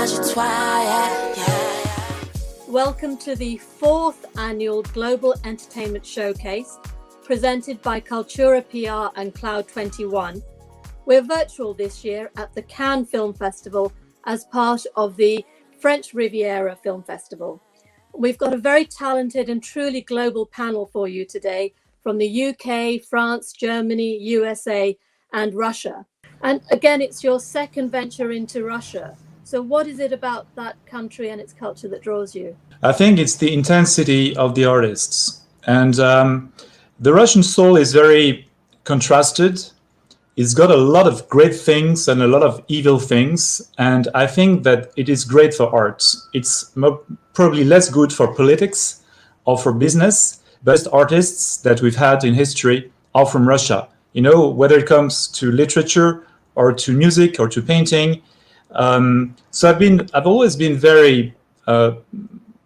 chez toi, yeah, yeah. Welcome to the 4th annual Global Entertainment Showcase, presented by Cultura PR and Cloud 21. We're virtual this year at the Cannes Film Festival as part of the French Riviera Film Festival. We've got a very talented and truly global panel for you today from the UK, France, Germany, USA, and Russia. And again, it's your second venture into Russia. So what is it about that country and its culture that draws you? I think it's the intensity of the artists. And the Russian soul is very contrasted. It's got a lot of great things and a lot of evil things. And I think that it is great for art. It's probably less good for politics or for business. Best artists that we've had in history are from Russia. You know, whether it comes to literature or to music or to painting. So I've always been very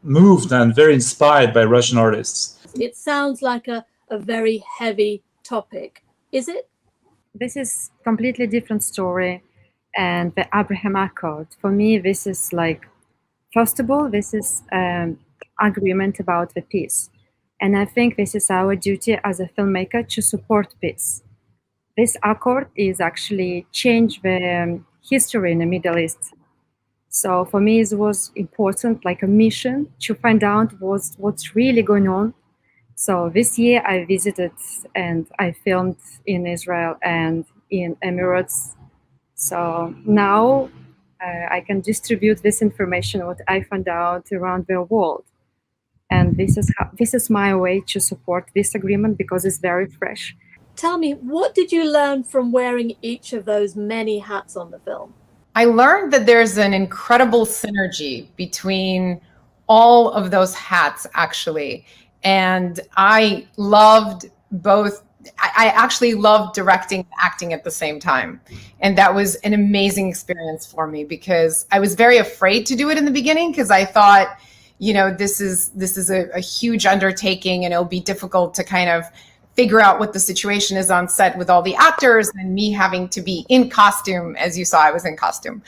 moved and very inspired by Russian artists. It sounds like a very heavy topic. Is it? This is completely different story. And the Abraham Accord, for me, this is like, first of all, this is agreement about the peace. And I think this is our duty as a filmmaker to support peace. This accord is actually changed the history in the Middle East. So for me, it was important, like a mission to find out what's really going on. So this year I visited and I filmed in Israel and in Emirates. So now I can distribute this information, what I found out around the world. And this is my way to support this agreement because it's very fresh. Tell me, what did you learn from wearing each of those many hats on the film? I learned that there's an incredible synergy between all of those hats, actually. And I loved both. I actually loved directing and acting at the same time. And that was an amazing experience for me because I was very afraid to do it in the beginning because I thought, you know, this is a huge undertaking and it'll be difficult to kind of figure out what the situation is on set with all the actors and me having to be in costume. As you saw, I was in costume.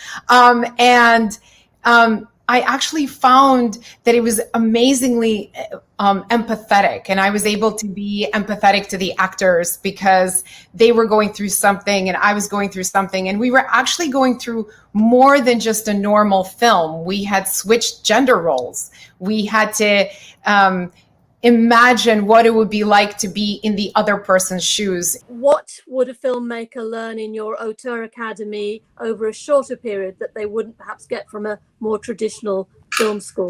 I actually found that it was amazingly empathetic, and I was able to be empathetic to the actors because they were going through something and I was going through something, and we were actually going through more than just a normal film. We had switched gender roles. We had to imagine what it would be like to be in the other person's shoes. What would a filmmaker learn in your Auteur Academy over a shorter period that they wouldn't perhaps get from a more traditional film school?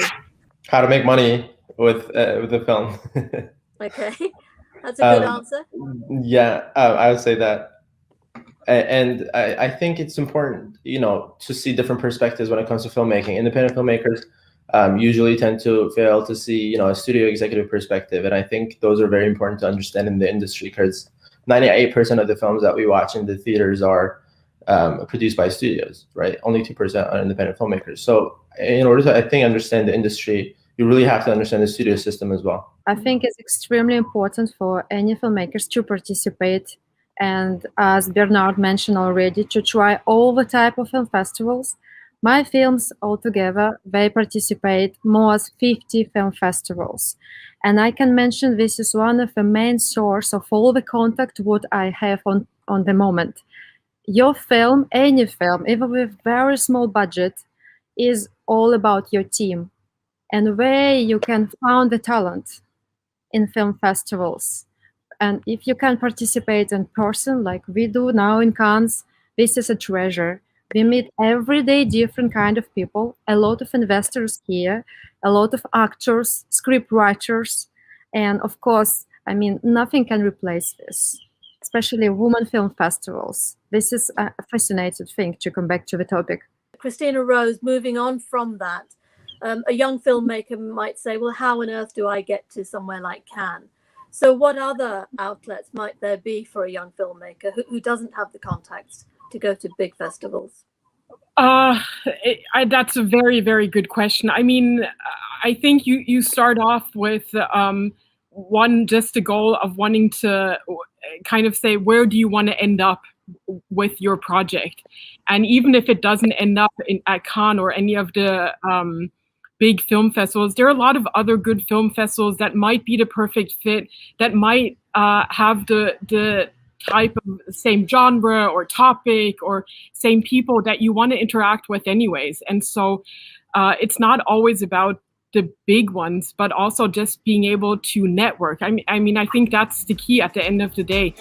How to make money with the film. Okay, that's a good answer. Yeah, I would say that. And I think it's important, you know, to see different perspectives when it comes to filmmaking. Independent filmmakers usually tend to fail to see, you know, a studio executive perspective. And I think those are very important to understand in the industry because 98% of the films that we watch in the theaters are produced by studios, right? Only 2% are independent filmmakers. So in order to, I think, understand the industry, you really have to understand the studio system as well. I think it's extremely important for any filmmakers to participate. And as Bernard mentioned already, to try all the type of film festivals. My films altogether, they participate more as 50 film festivals. And I can mention this is one of the main source of all the contact what I have on the moment. Your film, any film, even with very small budget, is all about your team and where you can find the talent in film festivals. And if you can participate in person like we do now in Cannes, this is a treasure. We meet every day different kind of people, a lot of investors here, a lot of actors, script writers, and of course, I mean, nothing can replace this, especially women film festivals. This is a fascinating thing to come back to the topic. Christina Rose, moving on from that, a young filmmaker might say, well, how on earth do I get to somewhere like Cannes? So what other outlets might there be for a young filmmaker who doesn't have the contacts to go to big festivals? That's a very, very good question. I mean, I think you start off with just a goal of wanting to kind of say, where do you want to end up with your project. And even if it doesn't end up at Cannes or any of the big film festivals, there are a lot of other good film festivals that might be the perfect fit, that might have the type of same genre or topic or same people that you want to interact with anyways. And so it's not always about the big ones, but also just being able to network. I mean, I think that's the key at the end of the day.